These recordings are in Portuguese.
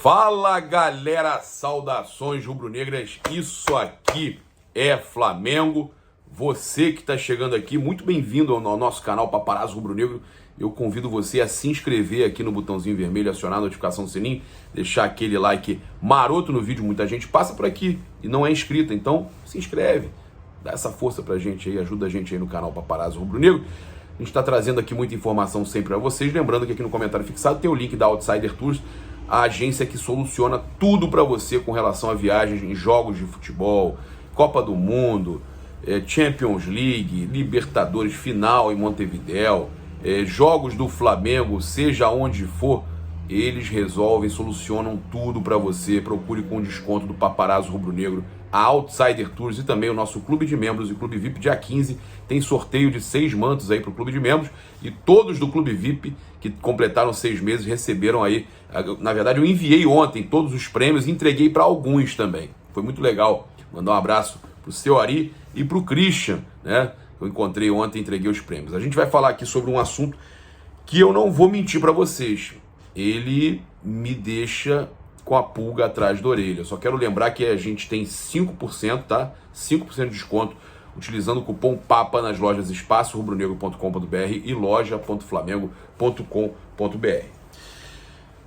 Fala galera, saudações rubro-negras, isso aqui é Flamengo. Você que está chegando aqui, muito bem-vindo ao nosso canal Paparazzo Rubro-Negro. Eu convido você a se inscrever aqui no botãozinho vermelho, acionar a notificação do sininho, deixar aquele like maroto no vídeo. Muita gente passa por aqui e não é inscrita, então se inscreve, dá essa força pra gente aí, ajuda a gente aí no canal Paparazzo Rubro-Negro. A gente está trazendo aqui muita informação sempre para vocês, lembrando que aqui no comentário fixado tem o link da Outsider Tours, a agência que soluciona tudo para você com relação a viagens em jogos de futebol, Copa do Mundo, Champions League, Libertadores final em Montevidéu, jogos do Flamengo, seja onde for, eles resolvem, solucionam tudo para você. Procure com desconto do Paparazzo Rubro-Negro, a Outsider Tours e também o nosso clube de membros e clube VIP. Dia 15 tem sorteio de 6 mantos aí para o clube de membros, e todos do clube VIP que completaram 6 meses receberam aí, na verdade eu enviei ontem todos os prêmios e entreguei para alguns também. Foi muito legal. Mandar um abraço pro seu Ari e pro Christian, né? Eu encontrei ontem e entreguei os prêmios. A gente vai falar aqui sobre um assunto que eu não vou mentir para vocês. Ele me deixa com a pulga atrás da orelha. Só quero lembrar que a gente tem 5%, tá? 5% de desconto utilizando o cupom PAPA nas lojas espaçorubronegro.com.br e loja.flamengo.com.br.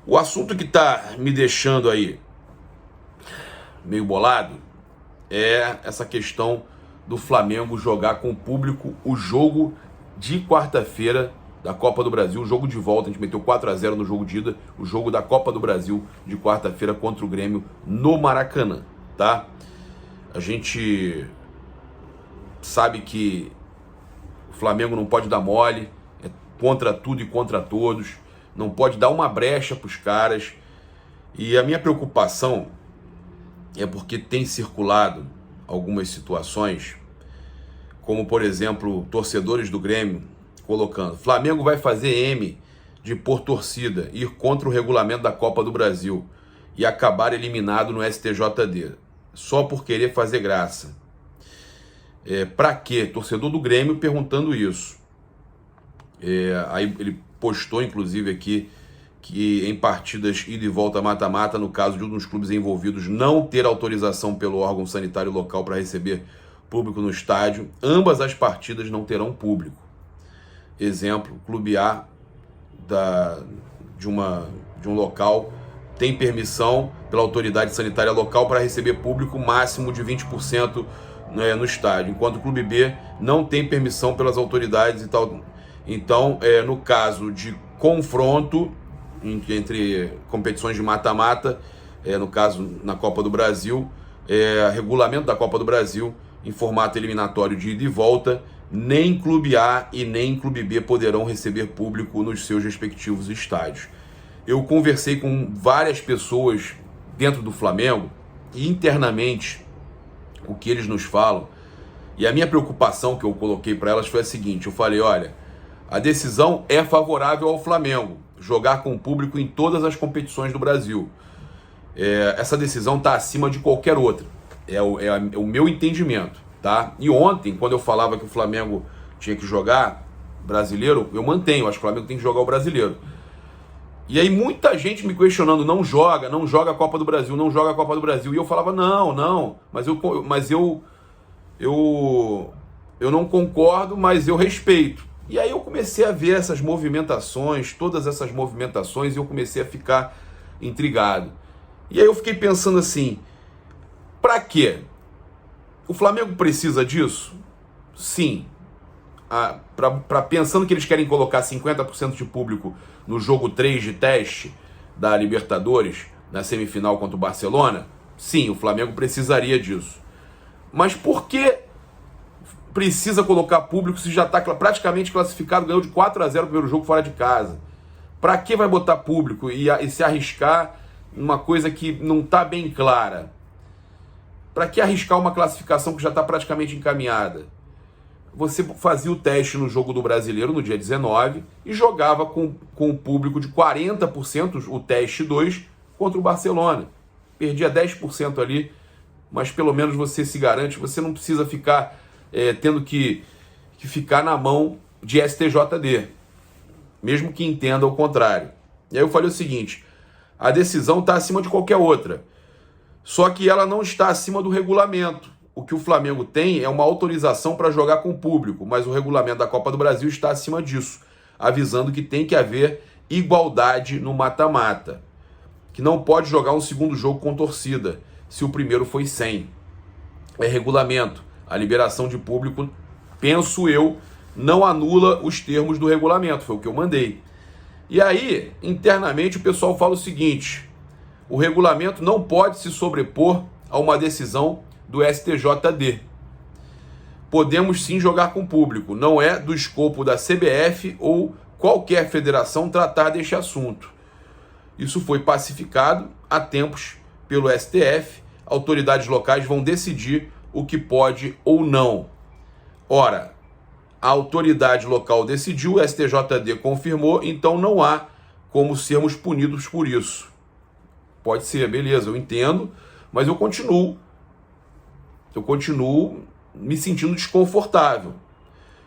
O assunto que tá me deixando aí meio bolado é essa questão do Flamengo jogar com o público o jogo de quarta-feira da Copa do Brasil, o jogo de volta. A gente meteu 4-0 no jogo de ida, o jogo da Copa do Brasil de quarta-feira contra o Grêmio no Maracanã, tá? A gente sabe que o Flamengo não pode dar mole, é contra tudo e contra todos, não pode dar uma brecha para os caras. E a minha preocupação é porque tem circulado algumas situações, como por exemplo, torcedores do Grêmio colocando: Flamengo vai fazer M de por torcida, ir contra o regulamento da Copa do Brasil e acabar eliminado no STJD, só por querer fazer graça. Pra quê? Torcedor do Grêmio perguntando isso. Aí ele postou inclusive aqui que em partidas ida e volta mata-mata, no caso de um dos clubes envolvidos não ter autorização pelo órgão sanitário local para receber público no estádio, ambas as partidas não terão público. Exemplo, clube A de um local tem permissão pela autoridade sanitária local para receber público máximo de 20% no estádio, enquanto o clube B não tem permissão pelas autoridades e tal. Então, no caso de confronto entre competições de mata-mata, no caso na Copa do Brasil, regulamento da Copa do Brasil em formato eliminatório de ida e volta, nem Clube A e nem Clube B poderão receber público nos seus respectivos estádios. Eu conversei com várias pessoas dentro do Flamengo e internamente o que eles nos falam, e a minha preocupação que eu coloquei para elas foi a seguinte: eu falei, olha, a decisão é favorável ao Flamengo jogar com o público em todas as competições do Brasil. Essa decisão está acima de qualquer outra. É o meu entendimento, tá? E ontem, quando eu falava que o Flamengo tinha que jogar brasileiro, eu mantenho, acho que o Flamengo tem que jogar o brasileiro. E aí muita gente me questionando: não joga a Copa do Brasil, não joga a Copa do Brasil. E eu falava, não, mas eu não concordo, mas eu respeito. E aí eu comecei a ver essas movimentações, todas essas movimentações, e eu comecei a ficar intrigado. E aí eu fiquei pensando assim: pra quê? O Flamengo precisa disso? Sim. Pensando que eles querem colocar 50% de público no jogo 3 de teste da Libertadores, na semifinal contra o Barcelona, sim, o Flamengo precisaria disso. Mas por que precisa colocar público se já está praticamente classificado, ganhou de 4-0 o primeiro jogo fora de casa? Para que vai botar público e se arriscar numa coisa que não está bem clara? Para que arriscar uma classificação que já está praticamente encaminhada? Você fazia o teste no jogo do Brasileiro no dia 19 e jogava com o público de 40%, o teste 2, contra o Barcelona. Perdia 10% ali, mas pelo menos você se garante, você não precisa ficar tendo que ficar na mão de STJD, mesmo que entenda o contrário. E aí eu falei o seguinte: A decisão está acima de qualquer outra. Só que ela não está acima do regulamento. O que o Flamengo tem é uma autorização para jogar com o público, mas o regulamento da Copa do Brasil está acima disso, avisando que tem que haver igualdade no mata-mata, que não pode jogar um segundo jogo com torcida, se o primeiro foi sem. É regulamento. A liberação de público, penso eu, não anula os termos do regulamento, foi o que eu mandei. E aí, internamente, o pessoal fala o seguinte: o regulamento não pode se sobrepor a uma decisão do STJD. Podemos sim jogar com público, não é do escopo da CBF ou qualquer federação tratar deste assunto. Isso foi pacificado há tempos pelo STF, autoridades locais vão decidir o que pode ou não. Ora, a autoridade local decidiu, o STJD confirmou, então não há como sermos punidos por isso. Pode ser, beleza, eu entendo, mas eu continuo me sentindo desconfortável.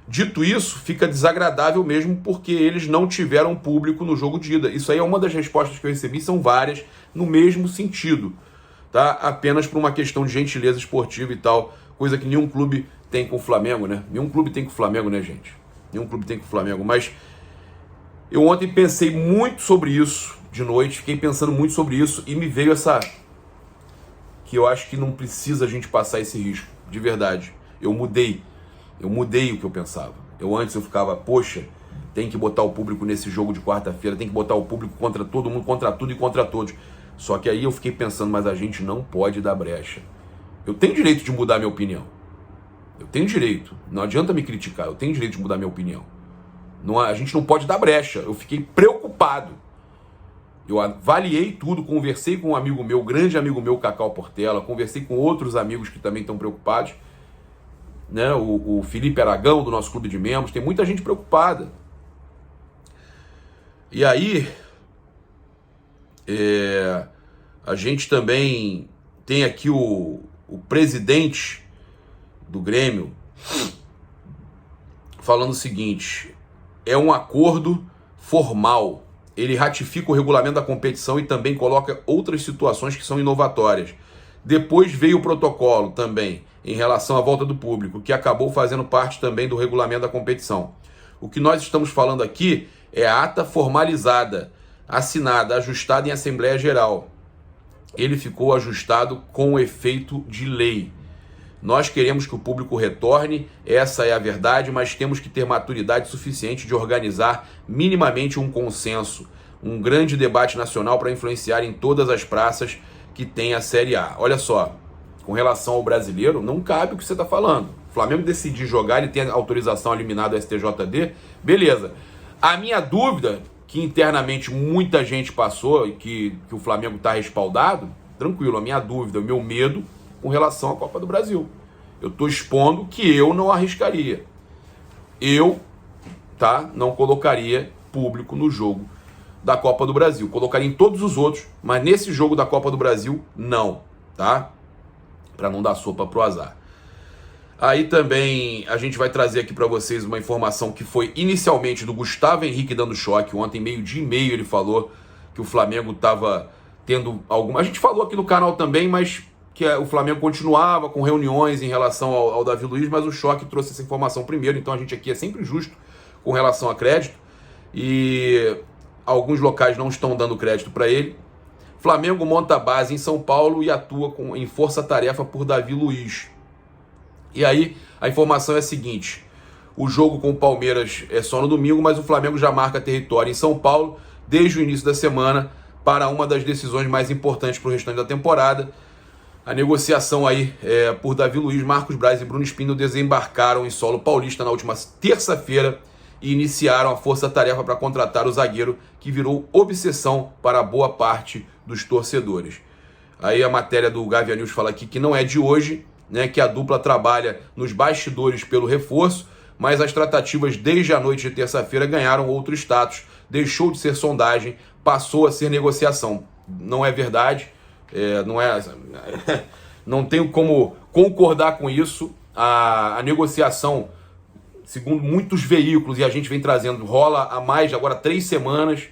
Dito isso, fica desagradável mesmo porque eles não tiveram público no jogo de ida. Isso aí é uma das respostas que eu recebi, são várias, no mesmo sentido, tá? Apenas por uma questão de gentileza esportiva e tal, coisa que nenhum clube tem com o Flamengo, né? Nenhum clube tem com o Flamengo, né, gente? Nenhum clube tem com o Flamengo, mas eu ontem pensei muito sobre isso, de noite, fiquei pensando muito sobre isso e me veio essa... que eu acho que não precisa a gente passar esse risco, de verdade. Eu mudei o que eu pensava. Antes eu ficava, poxa, tem que botar o público nesse jogo de quarta-feira, tem que botar o público contra todo mundo, contra tudo e contra todos. Só que aí eu fiquei pensando, mas a gente não pode dar brecha. Eu tenho direito de mudar minha opinião. Eu tenho direito. Não adianta me criticar, eu tenho direito de mudar minha opinião. A gente não pode dar brecha. Eu fiquei preocupado. Eu avaliei tudo, conversei com um amigo meu, grande amigo meu, Cacau Portela, conversei com outros amigos que também estão preocupados, né? O Felipe Aragão, do nosso clube de membros, tem muita gente preocupada. E aí, a gente também tem aqui o presidente do Grêmio falando o seguinte: é um acordo formal. Ele ratifica o regulamento da competição e também coloca outras situações que são inovatórias. Depois veio o protocolo também, em relação à volta do público, que acabou fazendo parte também do regulamento da competição. O que nós estamos falando aqui é a ata formalizada, assinada, ajustada em Assembleia Geral. Ele ficou ajustado com efeito de lei. Nós queremos que o público retorne, essa é a verdade, mas temos que ter maturidade suficiente de organizar minimamente um consenso, um grande debate nacional para influenciar em todas as praças que tem a Série A. Olha só, com relação ao brasileiro, não cabe o que você está falando. O Flamengo decidir jogar, ele tem autorização liminar do STJD, beleza. A minha dúvida, que internamente muita gente passou e que o Flamengo está respaldado, tranquilo, a minha dúvida, o meu medo com relação à Copa do Brasil. Eu estou expondo que eu não arriscaria. Eu, não colocaria público no jogo da Copa do Brasil. Colocaria em todos os outros, mas nesse jogo da Copa do Brasil, não, tá? Para não dar sopa pro azar. Aí também a gente vai trazer aqui para vocês uma informação que foi inicialmente do Gustavo Henrique dando choque. Ontem, 12h30, ele falou que o Flamengo estava tendo alguma... A gente falou aqui no canal também, mas que o Flamengo continuava com reuniões em relação ao Davi Luiz, mas o Choque trouxe essa informação primeiro, então a gente aqui é sempre justo com relação a crédito, e alguns locais não estão dando crédito para ele. Flamengo monta base em São Paulo e atua em força-tarefa por Davi Luiz. E aí a informação é a seguinte: o jogo com o Palmeiras é só no domingo, mas o Flamengo já marca território em São Paulo desde o início da semana para uma das decisões mais importantes para o restante da temporada. A negociação aí por Davi Luiz, Marcos Braz e Bruno Spindl desembarcaram em solo paulista na última terça-feira e iniciaram a força-tarefa para contratar o zagueiro, que virou obsessão para boa parte dos torcedores. Aí a matéria do Gavia News fala aqui que não é de hoje, né, que a dupla trabalha nos bastidores pelo reforço, mas as tratativas desde a noite de terça-feira ganharam outro status, deixou de ser sondagem, passou a ser negociação. Não é verdade. Não tenho como concordar com isso. A negociação, segundo muitos veículos, e a gente vem trazendo, rola há mais de agora 3 semanas,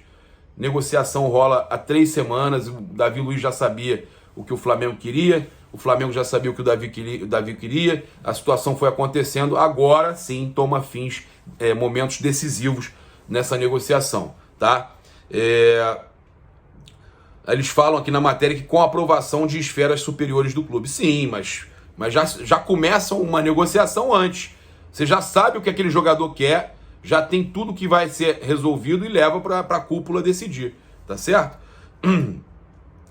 Negociação rola há 3 semanas, o Davi Luiz já sabia o que o Flamengo queria, o Flamengo já sabia o que o Davi queria, a situação foi acontecendo, agora sim toma fins, momentos decisivos nessa negociação, tá? Eles falam aqui na matéria que com a aprovação de esferas superiores do clube. Sim, mas já começam uma negociação antes. Você já sabe o que aquele jogador quer, já tem tudo que vai ser resolvido e leva para a cúpula decidir, tá certo?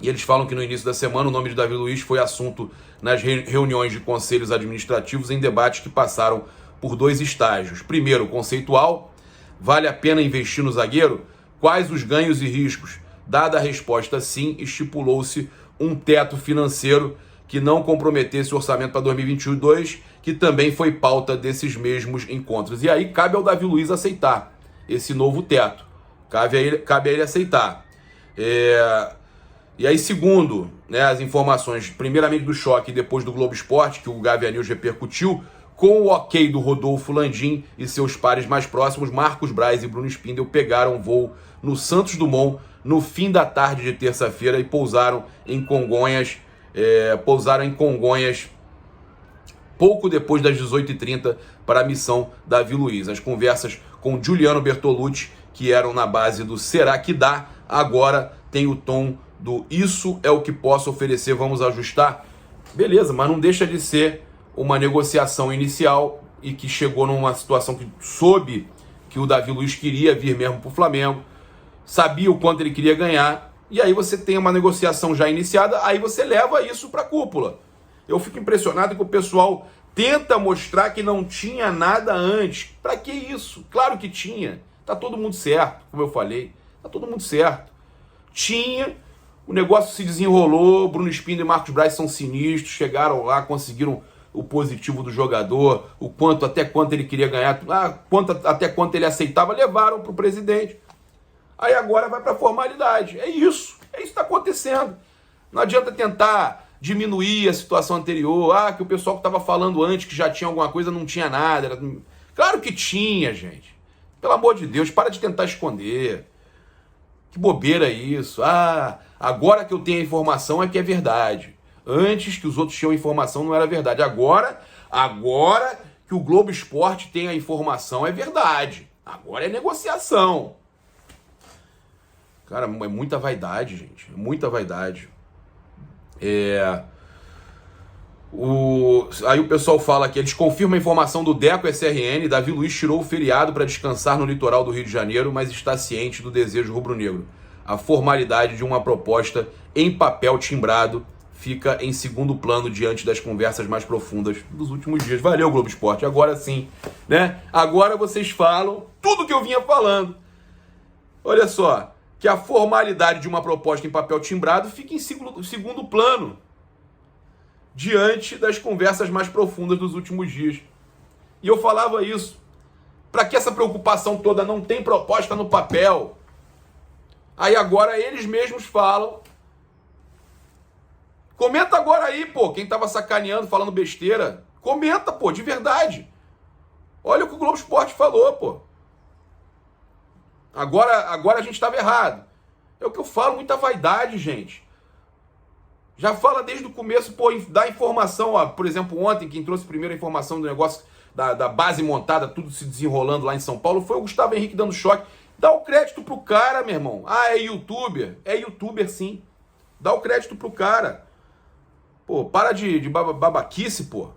E eles falam que no início da semana o nome de Davi Luiz foi assunto nas reuniões de conselhos administrativos em debates que passaram por 2 estágios. Primeiro, conceitual, vale a pena investir no zagueiro? Quais os ganhos e riscos? Dada a resposta sim, estipulou-se um teto financeiro que não comprometesse o orçamento para 2022, que também foi pauta desses mesmos encontros. E aí cabe ao Davi Luiz aceitar esse novo teto. Cabe a ele aceitar. E aí, segundo, né, as informações, primeiramente do Choque e depois do Globo Esporte, que o Gávea News repercutiu, com o ok do Rodolfo Landim e seus pares mais próximos, Marcos Braz e Bruno Spindel pegaram voo no Santos Dumont no fim da tarde de terça-feira e pousaram em Congonhas pouco depois das 18h30 para a missão Davi Luiz. As conversas com Giuliano Bertolucci, que eram na base do será que dá, agora tem o tom do isso é o que posso oferecer, vamos ajustar. Beleza, mas não deixa de ser uma negociação inicial e que chegou numa situação que soube que o Davi Luiz queria vir mesmo para o Flamengo, sabia o quanto ele queria ganhar, e aí você tem uma negociação já iniciada, aí você leva isso para a cúpula. Eu fico impressionado que o pessoal tenta mostrar que não tinha nada antes. Para que isso? Claro que tinha. Tá todo mundo certo, como eu falei. Tá todo mundo certo. Tinha, o negócio se desenrolou, Bruno Spindel e Marcos Braz são sinistros, chegaram lá, conseguiram o positivo do jogador, até quanto ele queria ganhar, até quanto ele aceitava, levaram para o presidente. Aí agora vai para a formalidade. É isso que está acontecendo. Não adianta tentar diminuir a situação anterior, que o pessoal que estava falando antes que já tinha alguma coisa não tinha nada. Claro que tinha, gente. Pelo amor de Deus, para de tentar esconder. Que bobeira isso. Agora que eu tenho a informação é que é verdade. Antes que os outros tinham informação não era verdade. Agora que o Globo Esporte tem a informação é verdade. Agora é negociação. Cara, é muita vaidade, gente. É muita vaidade. Aí o pessoal fala que eles confirmam a informação do Deco SRN. Davi Luiz tirou o feriado para descansar no litoral do Rio de Janeiro, mas está ciente do desejo rubro-negro. A formalidade de uma proposta em papel timbrado fica em segundo plano diante das conversas mais profundas dos últimos dias. Valeu, Globo Esporte. Agora sim, né? Agora vocês falam tudo que eu vinha falando. Olha só, que a formalidade de uma proposta em papel timbrado fica em segundo plano diante das conversas mais profundas dos últimos dias. E eu falava isso. Para que essa preocupação toda? Não tem proposta no papel. Aí agora eles mesmos falam. Comenta agora aí, pô, quem tava sacaneando, falando besteira. Comenta, pô, de verdade. Olha o que o Globo Esporte falou, pô. Agora a gente estava errado. É o que eu falo, muita vaidade, gente. Já fala desde o começo, pô, dá informação, por exemplo, ontem, quem trouxe primeiro a informação do negócio da base montada, tudo se desenrolando lá em São Paulo, foi o Gustavo Henrique dando choque. Dá o crédito pro cara, meu irmão. É youtuber? É youtuber, sim. Dá o crédito pro cara. Pô, para de babaquice, pô.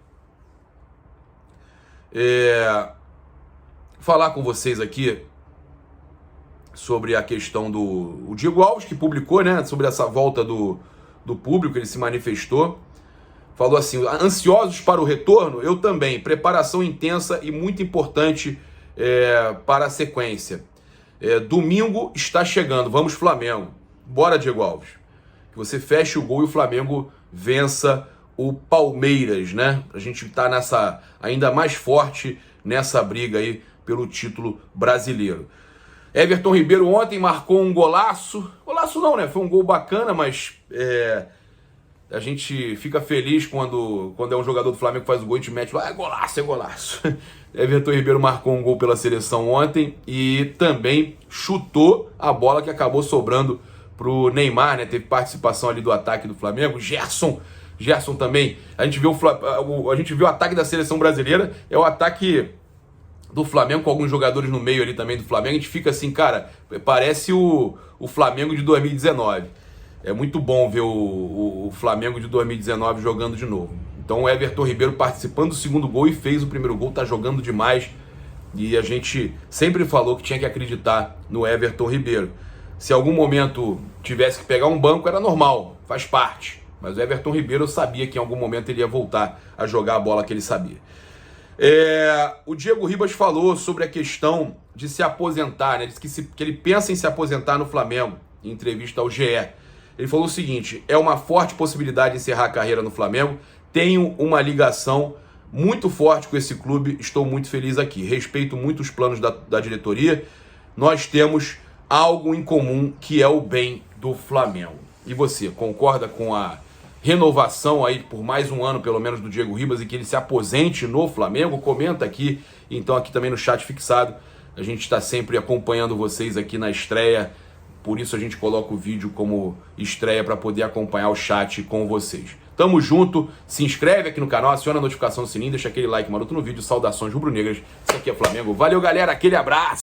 Falar com vocês aqui sobre a questão do Diego Alves, que publicou, né, sobre essa volta do público, ele se manifestou, falou assim: ansiosos para o retorno? Eu também, preparação intensa e muito importante para a sequência. Domingo está chegando, vamos Flamengo. Bora, Diego Alves. Que você feche o gol e o Flamengo vença o Palmeiras, né? A gente tá ainda mais forte nessa briga aí pelo título brasileiro. Everton Ribeiro ontem marcou um golaço. Golaço não, né? Foi um gol bacana, mas A gente fica feliz quando é um jogador do Flamengo que faz o gol e a gente mete lá, é golaço, é golaço. Everton Ribeiro marcou um gol pela seleção ontem e também chutou a bola que acabou sobrando pro Neymar, né? Teve participação ali do ataque do Flamengo. Gerson também. A gente viu o ataque da seleção brasileira, é o ataque do Flamengo com alguns jogadores no meio ali também do Flamengo. A gente fica assim, cara, parece o Flamengo de 2019. É muito bom ver o Flamengo de 2019 jogando de novo. Então o Everton Ribeiro participando do segundo gol e fez o primeiro gol, tá jogando demais. E a gente sempre falou que tinha que acreditar no Everton Ribeiro. Se algum momento tivesse que pegar um banco, era normal, faz parte. Mas o Everton Ribeiro, eu sabia que em algum momento ele ia voltar a jogar a bola que ele sabia. O Diego Ribas falou sobre a questão de se aposentar, né? Disse que ele pensa em se aposentar no Flamengo, em entrevista ao GE. Ele falou o seguinte: é uma forte possibilidade de encerrar a carreira no Flamengo, tenho uma ligação muito forte com esse clube, estou muito feliz aqui, respeito muito os planos da diretoria, nós temos algo em comum que é o bem do Flamengo. E você, concorda com a renovação aí por mais um ano, pelo menos, do Diego Ribas e que ele se aposente no Flamengo? Comenta aqui, então aqui também no chat fixado, a gente está sempre acompanhando vocês aqui na estreia, por isso a gente coloca o vídeo como estreia para poder acompanhar o chat com vocês. Tamo junto, se inscreve aqui no canal, aciona a notificação do sininho, deixa aquele like maroto no vídeo, saudações rubro-negras, isso aqui é Flamengo, valeu galera, aquele abraço!